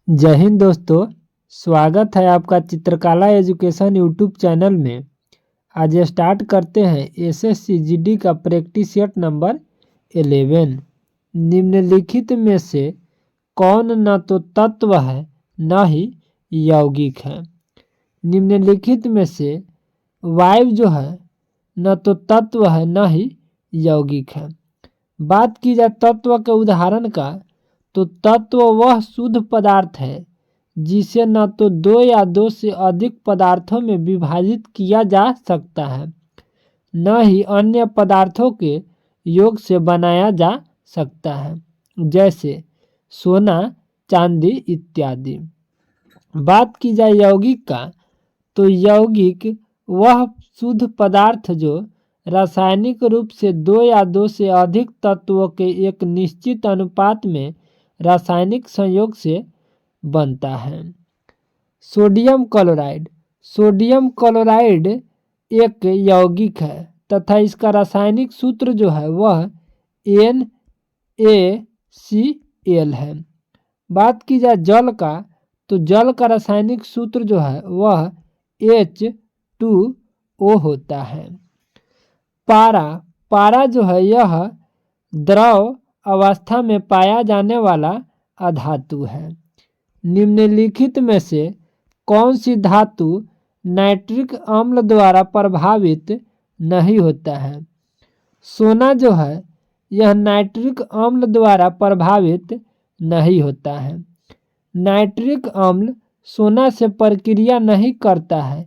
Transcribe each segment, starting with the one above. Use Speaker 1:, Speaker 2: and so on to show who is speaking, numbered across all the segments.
Speaker 1: जय हिंद दोस्तों। स्वागत है आपका चित्रकला एजुकेशन यूट्यूब चैनल में। आज स्टार्ट करते हैं एसएससी जीडी का प्रैक्टिस सेट नंबर 11। निम्नलिखित में से कौन न तो तत्व है न ही यौगिक है। निम्नलिखित में से वायु जो है न तो तत्व है न ही यौगिक है। बात की जाए तत्व के उदाहरण का तो तत्व वह शुद्ध पदार्थ है जिसे न तो दो या दो से अधिक पदार्थों में विभाजित किया जा सकता है न ही अन्य पदार्थों के योग से बनाया जा सकता है, जैसे सोना, चांदी इत्यादि। बात की जाए यौगिक का तो यौगिक वह शुद्ध पदार्थ जो रासायनिक रूप से दो या दो से अधिक तत्वों के एक निश्चित अनुपात में रासायनिक संयोग से बनता है। Sodium chloride. सोडियम क्लोराइड एक यौगिक है तथा इसका रासायनिक सूत्र जो है वह NaCl है। बात की जाए जल का तो जल का रासायनिक सूत्र जो है वह H2O होता है। पारा जो है यह द्रव अवस्था में पाया जाने वाला अधातु है। निम्नलिखित में से कौन सी धातु नाइट्रिक अम्ल द्वारा प्रभावित नहीं होता है। सोना जो है यह नाइट्रिक अम्ल द्वारा प्रभावित नहीं होता है। नाइट्रिक अम्ल सोना से प्रक्रिया नहीं करता है,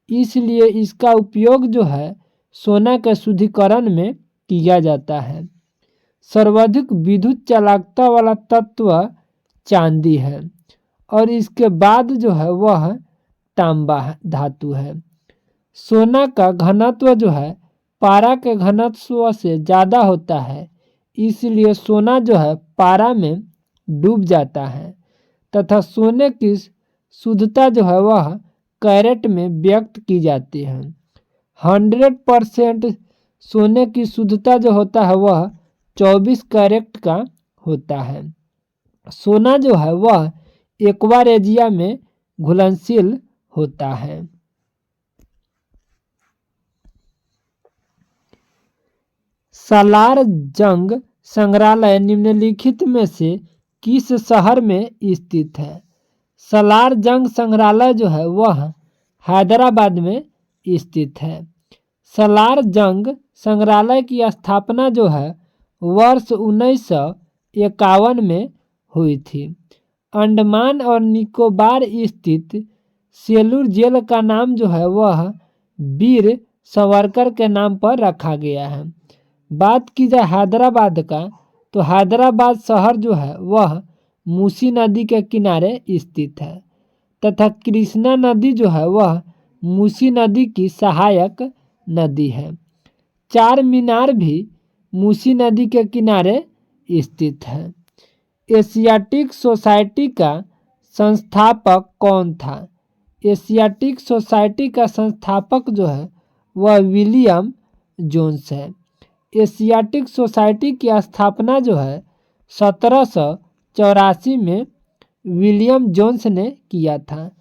Speaker 1: इसलिए इसका उपयोग जो है सोना के शुद्धिकरण में किया जाता है। सर्वाधिक विद्युत चालकता वाला तत्व चांदी है और इसके बाद जो है वह तांबा धातु है। सोना का घनत्व जो है पारा के घनत्व से ज़्यादा होता है, इसलिए सोना जो है पारा में डूब जाता है तथा सोने की शुद्धता जो है वह कैरेट में व्यक्त की जाती है। 100% सोने की शुद्धता जो होता है वह 24 कैरेट का होता है। सोना जो है वह एक्वा रेजिया में घुलनशील होता है। सालार जंग संग्रहालय निम्नलिखित में से किस शहर में स्थित है। सालार जंग संग्रहालय जो है वह हैदराबाद में स्थित है। सालार जंग संग्रहालय की स्थापना जो है वर्ष 1951 में हुई थी। अंडमान और निकोबार स्थित सेलूर जेल का नाम जो है वह वीर सावरकर के नाम पर रखा गया है। बात की जाए हैदराबाद का तो हैदराबाद शहर जो है वह मूसी नदी के किनारे स्थित है तथा कृष्णा नदी जो है वह मूसी नदी की सहायक नदी है। चार मीनार भी मूसी नदी के किनारे स्थित है। एशियाटिक सोसाइटी का संस्थापक कौन था। एशियाटिक सोसाइटी का संस्थापक जो है वह विलियम जोन्स है। एशियाटिक सोसाइटी की स्थापना जो है 1784 में विलियम जोन्स ने किया था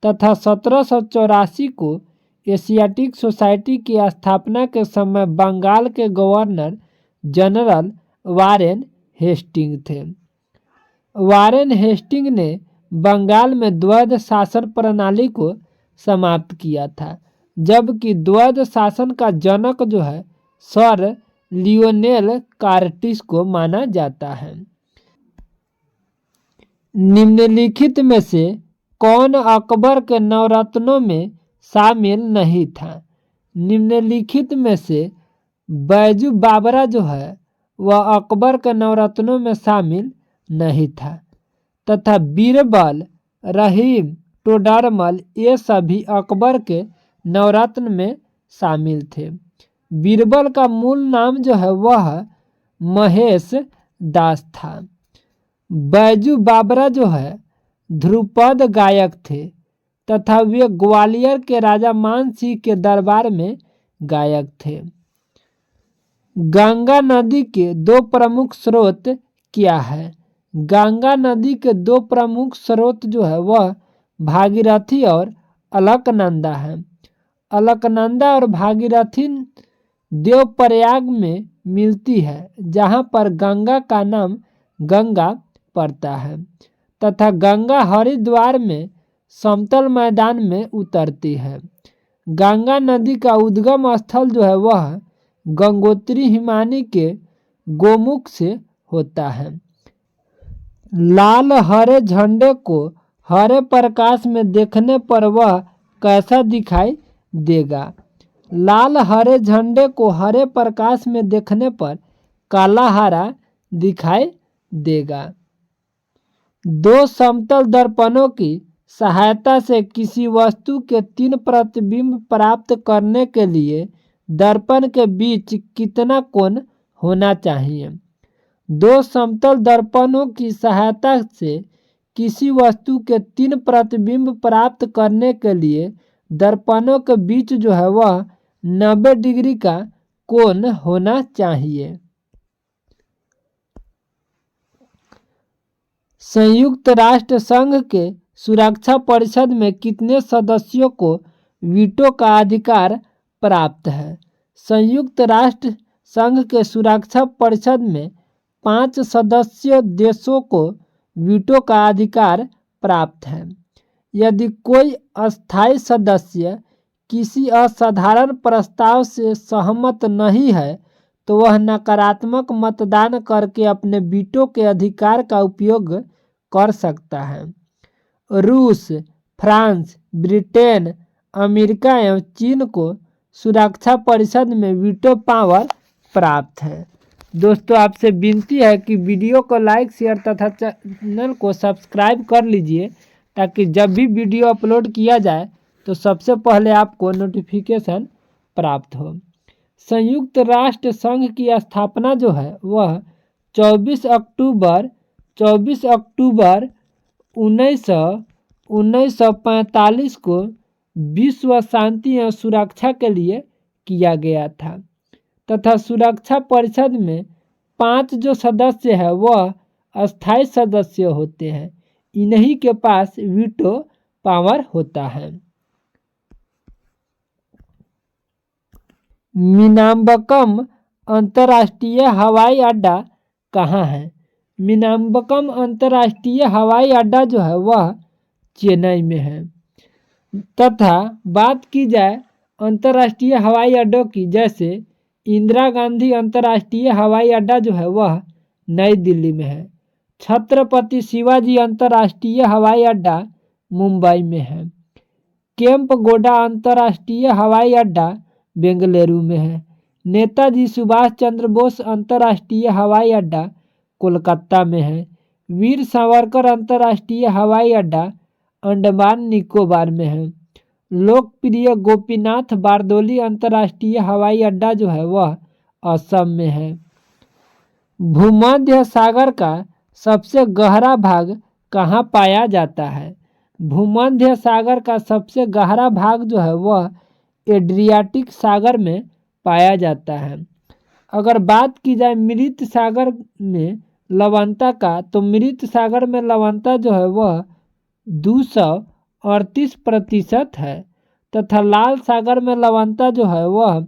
Speaker 1: तथा 1784 को एशियाटिक सोसाइटी की स्थापना के समय बंगाल के गवर्नर जनरल वारेन हेस्टिंग थे। वारेन हेस्टिंग ने बंगाल में द्वैध शासन प्रणाली को समाप्त किया था, जबकि द्वैध शासन का जनक जो है सर लियोनेल कार्टिस को माना जाता है। निम्नलिखित में से कौन अकबर के नवरत्नों में शामिल नहीं था। निम्नलिखित में से बैजू बाबरा जो है वह अकबर के नवरत्नों में शामिल नहीं था तथा बीरबल, रहीम, टोडरमल ये सभी अकबर के नवरत्न में शामिल थे। बीरबल का मूल नाम जो है वह महेश दास था। बैजू बाबरा जो है ध्रुपद गायक थे तथा वे ग्वालियर के राजा मान सिंह के दरबार में गायक थे। गंगा नदी के दो प्रमुख स्रोत क्या है। गंगा नदी के दो प्रमुख स्रोत जो है वह भागीरथी और अलकनंदा है। अलकनंदा और भागीरथी देवप्रयाग में मिलती है, जहाँ पर गंगा का नाम गंगा पड़ता है, तथा गंगा हरिद्वार में समतल मैदान में उतरती है। गंगा नदी का उद्गम स्थल जो है वह गंगोत्री हिमानी के गोमुख से होता है। लाल हरे झंडे को हरे प्रकाश में देखने पर वह कैसा दिखाई देगा? लाल हरे झंडे को हरे प्रकाश में देखने पर काला हरा दिखाई देगा। दो समतल दर्पणों की सहायता से किसी वस्तु के 3 प्रतिबिंब प्राप्त करने के लिए दर्पण के बीच कितना कोण होना चाहिए? दो समतल दर्पणों की सहायता से किसी वस्तु के 3 प्रतिबिंब प्राप्त करने के लिए दर्पणों के बीच जो है वह 90 डिग्री का कोण होना चाहिए। संयुक्त राष्ट्र संघ के सुरक्षा परिषद में कितने सदस्यों को वीटो का अधिकार प्राप्त है? संयुक्त राष्ट्र संघ के सुरक्षा परिषद में 5 सदस्य देशों को वीटो का अधिकार प्राप्त है। यदि कोई अस्थायी सदस्य किसी असाधारण प्रस्ताव से सहमत नहीं है तो वह नकारात्मक मतदान करके अपने वीटो के अधिकार का उपयोग कर सकता है। रूस, फ्रांस, ब्रिटेन, अमेरिका एवं चीन को सुरक्षा परिषद में वीटो पावर प्राप्त है। दोस्तों, आपसे विनती है कि वीडियो को लाइक, शेयर तथा चैनल को सब्सक्राइब कर लीजिए, ताकि जब भी वीडियो अपलोड किया जाए तो सबसे पहले आपको नोटिफिकेशन प्राप्त हो। संयुक्त राष्ट्र संघ की स्थापना जो है वह 24 अक्टूबर 1945 को विश्व शांति एवं सुरक्षा के लिए किया गया था, तथा सुरक्षा परिषद में 5 जो सदस्य है वह अस्थायी सदस्य होते हैं। इन्हीं के पास वीटो पावर होता है। मीनाम्बक्कम अंतर्राष्ट्रीय हवाई अड्डा कहाँ है? मीनाम्बक्कम अंतर्राष्ट्रीय हवाई अड्डा जो है वह चेन्नई में है। तथा बात की जाए अंतर्राष्ट्रीय हवाई अड्डों की, जैसे इंदिरा गांधी अंतर्राष्ट्रीय हवाई अड्डा जो है वह नई दिल्ली में है। छत्रपति शिवाजी अंतर्राष्ट्रीय हवाई अड्डा मुंबई में है। केम्पगोड़ा अंतर्राष्ट्रीय हवाई अड्डा बेंगलुरु में है। नेताजी सुभाष चंद्र बोस अंतर्राष्ट्रीय हवाई अड्डा कोलकाता में है। वीर सावरकर अंतर्राष्ट्रीय हवाई अड्डा अंडमान निकोबार में है। लोकप्रिय गोपीनाथ बारदोली अंतर्राष्ट्रीय हवाई अड्डा जो है वह असम में है। भूमध्य सागर का सबसे गहरा भाग कहाँ पाया जाता है? भूमध्य सागर का सबसे गहरा भाग जो है वह एड्रियाटिक सागर में पाया जाता है। अगर बात की जाए मृत सागर में लवणता का, तो मृत सागर में लवणता जो है वह 238% है, तथा लाल सागर में लवणता जो है वह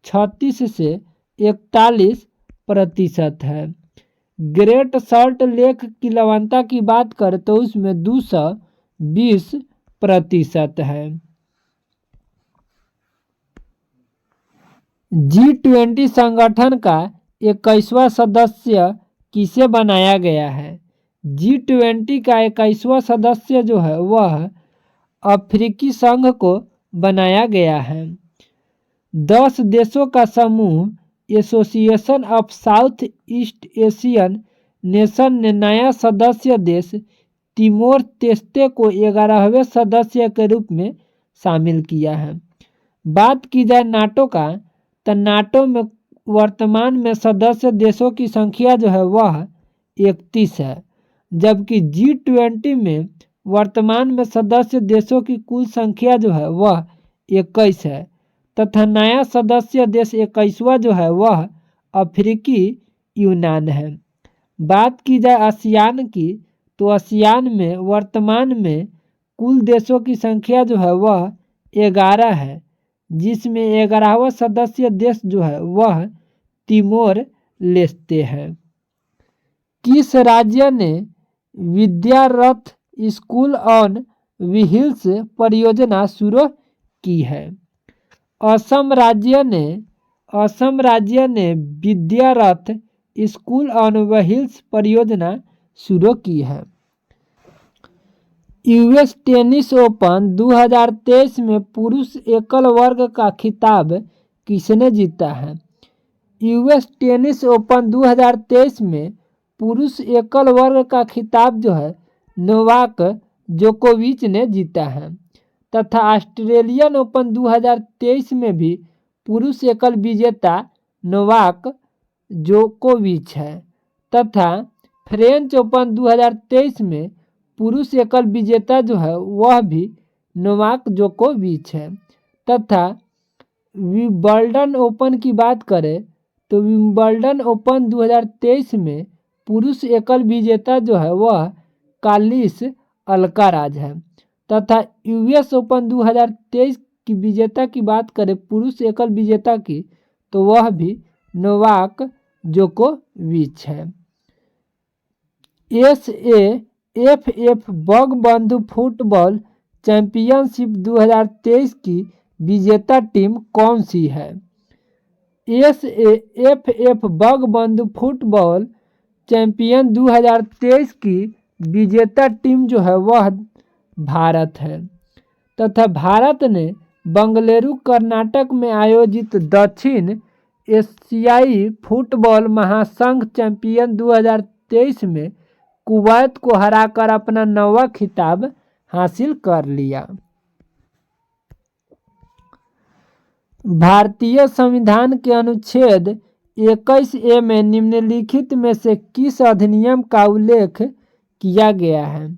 Speaker 1: 36 से 41% है। ग्रेट सॉल्ट लेक की लवणता की बात करें तो उसमें 220% है। G20 संगठन का 21वां सदस्य किसे बनाया गया है? G20 का 21वां सदस्य जो है वह अफ्रीकी संघ को बनाया गया है। 10 देशों का समूह association of south east Asian nation ने नया सदस्य देश तिमोर तेस्ते को 11वें सदस्य के रूप में शामिल किया है। बात की जाए नाटो का, तो नाटो में वर्तमान में सदस्य देशों की संख्या जो है वह 31 है, जबकि G20 में वर्तमान में सदस्य देशों की कुल संख्या जो है वह 21 है, तथा नया सदस्य देश 21वां जो है वह अफ्रीकी यूनान है। बात की जाए आसियान की तो आसियान में वर्तमान में कुल देशों की संख्या जो है वह 11 है, जिसमें 11वां सदस्य देश जो है वह तिमोर लेस्ते है। किस राज्य ने विद्यारथ स्कूल ऑन व्हील्स परियोजना शुरू की है? असम राज्य ने विद्यारथ स्कूल ऑन व्हील्स परियोजना शुरू की है। यूएस टेनिस ओपन 2023 में पुरुष एकल वर्ग का खिताब किसने जीता है? यूएस टेनिस ओपन 2023 में पुरुष एकल वर्ग का खिताब जो है नोवाक जोकोविच ने जीता है तथा ऑस्ट्रेलियन ओपन 2023 में भी पुरुष एकल विजेता नोवाक जोकोविच है तथा फ्रेंच ओपन 2023 में पुरुष एकल विजेता जो है वह भी नोवाक जोकोविच है तथा विंबलडन ओपन की बात करें तो विंबलडन ओपन 2023 में पुरुष एकल विजेता जो है वह कार्लोस अल्काराज है तथा यूएस ओपन 2023 की विजेता की बात करें पुरुष एकल विजेता की तो वह भी नोवाक जोकोविच है। एसएएफएफ बंगबंधु फुटबॉल चैंपियनशिप 2023 की विजेता टीम कौन सी है? एसएएफएफ बंगबंधु फुटबॉल चैंपियन 2023 की विजेता टीम जो है वह भारत है तथा भारत ने बेंगलुरु कर्नाटक में आयोजित दक्षिण एशियाई फुटबॉल महासंघ चैंपियन 2023 में कुवैत को हराकर अपना 9वां खिताब हासिल कर लिया। भारतीय संविधान के अनुच्छेद 21A में निम्नलिखित में से किस अधिनियम का उल्लेख किया गया है?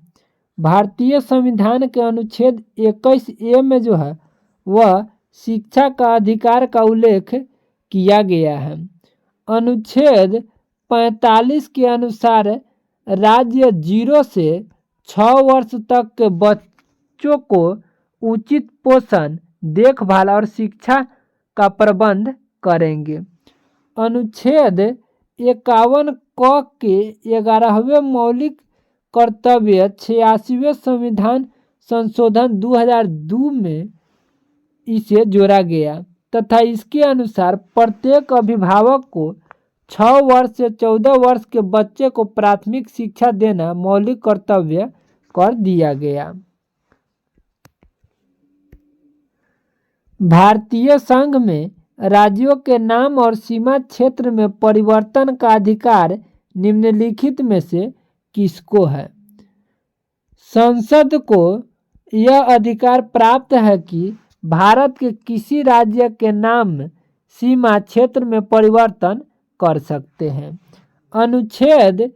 Speaker 1: भारतीय संविधान के अनुच्छेद 21A में जो है वह शिक्षा का अधिकार का उल्लेख किया गया है। अनुच्छेद 45 के अनुसार राज्य 0 से 6 वर्ष तक के बच्चों को उचित पोषण, देखभाल और शिक्षा का प्रबंध करेंगे। अनुच्छेद 51 क के 11वें मौलिक कर्तव्य 86वें संविधान संशोधन 2002 में इसे जोड़ा गया तथा इसके अनुसार प्रत्येक अभिभावक को 6 वर्ष से 14 वर्ष के बच्चे को प्राथमिक शिक्षा देना मौलिक कर्तव्य कर दिया गया। भारतीय संघ में राज्यों के नाम और सीमा क्षेत्र में परिवर्तन का अधिकार निम्नलिखित में से किसको है? संसद को यह अधिकार प्राप्त है कि भारत के किसी राज्य के नाम सीमा क्षेत्र में परिवर्तन कर सकते हैं। अनुच्छेद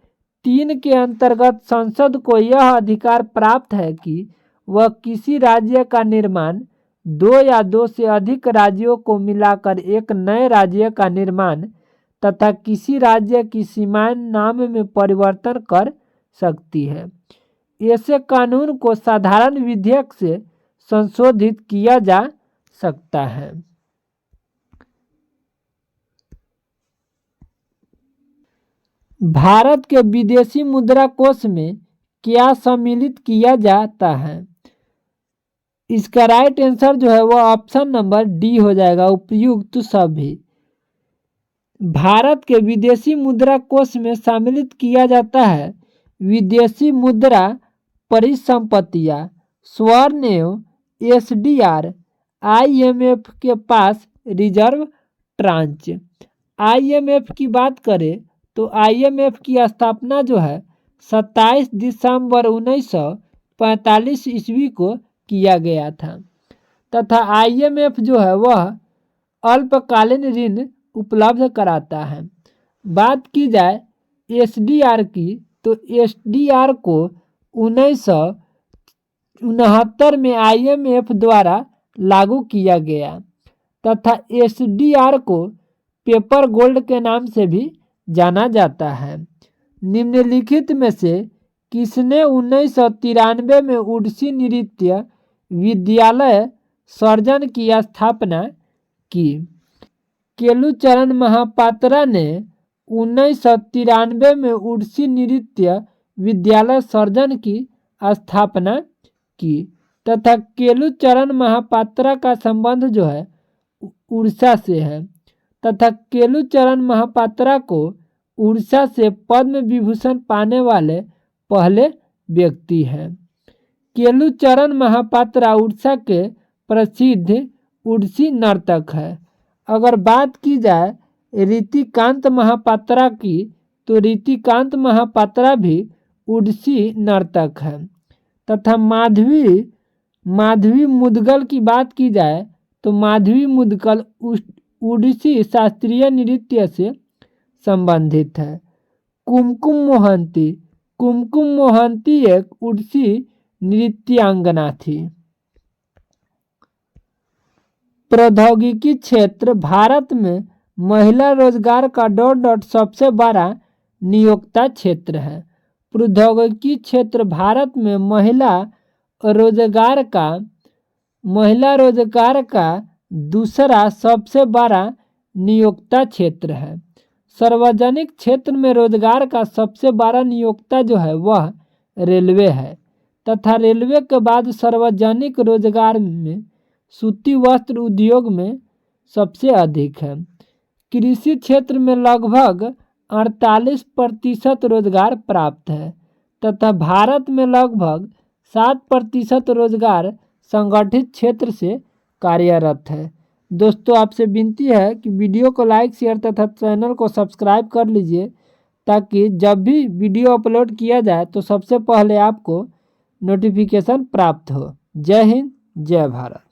Speaker 1: 3 के अंतर्गत संसद को यह अधिकार प्राप्त है कि वह किसी राज्य का निर्माण 2 या 2 से अधिक राज्यों को मिलाकर एक नए राज्य का निर्माण तथा किसी राज्य की सीमाएं नाम में परिवर्तन कर सकती है। ऐसे कानून को साधारण विधेयक से संशोधित किया जा सकता है। भारत के विदेशी मुद्रा कोष में क्या सम्मिलित किया जाता है? इसका राइट आंसर जो है वह ऑप्शन नंबर डी हो जाएगा, उपयुक्त सभी। भारत के विदेशी मुद्रा कोष में सम्मिलित किया जाता है विदेशी मुद्रा परिसंपत्तियां, स्वर्ण एवं एसडीआर, आईएमएफ के पास रिजर्व ट्रांच। आईएमएफ की बात करें तो आईएमएफ की स्थापना जो है 27 दिसंबर 1945 ईस्वी को किया गया था तथा आईएमएफ जो है वह अल्पकालीन ऋण उपलब्ध कराता है। बात की जाए एसडीआर की तो एसडीआर को 1969 में आईएमएफ द्वारा लागू किया गया तथा एसडीआर को पेपर गोल्ड के नाम से भी जाना जाता है निम्नलिखित में से किसने 1993 में उड़ीसी नृत्य विद्यालय सर्जन की स्थापना की? केलुचरण महापात्रा ने 1993 में उड़ीसी नृत्य विद्यालय सर्जन की स्थापना की तथा केलुचरण महापात्रा का संबंध जो है उड़ीसा से है तथा केलुचरण महापात्रा को उड़ीसा से पद्म विभूषण पाने वाले पहले व्यक्ति हैं। केलुचरण महापात्रा उड़ीसा के प्रसिद्ध उड़ीसी नर्तक है। अगर बात की जाए रीतिकांत महापात्रा की तो रीतिकांत महापात्रा भी उड़ीसी नर्तक है तथा माधवी मुदगल की बात की जाए तो माधवी मुदगल उड़ीसी शास्त्रीय नृत्य से संबंधित है। कुमकुम मोहंती एक उड़ीसी नृत्यांगना थी। प्रौद्योगिकी क्षेत्र भारत में महिला रोजगार का सबसे बड़ा नियोक्ता क्षेत्र है। प्रौद्योगिकी क्षेत्र भारत में महिला रोजगार का दूसरा सबसे बड़ा नियोक्ता क्षेत्र है। सार्वजनिक क्षेत्र में रोजगार का सबसे बड़ा नियोक्ता जो है वह रेलवे है तथा रेलवे के बाद सार्वजनिक रोजगार में सूती वस्त्र उद्योग में सबसे अधिक है। कृषि क्षेत्र में लगभग 48% रोजगार प्राप्त है तथा भारत में लगभग 7% रोजगार संगठित क्षेत्र से कार्यरत है। दोस्तों आपसे विनती है कि वीडियो को लाइक शेयर तथा चैनल को सब्सक्राइब कर लीजिए ताकि जब भी वीडियो अपलोड किया जाए तो सबसे पहले आपको नोटिफिकेशन प्राप्त हो। जय हिंद, जय भारत।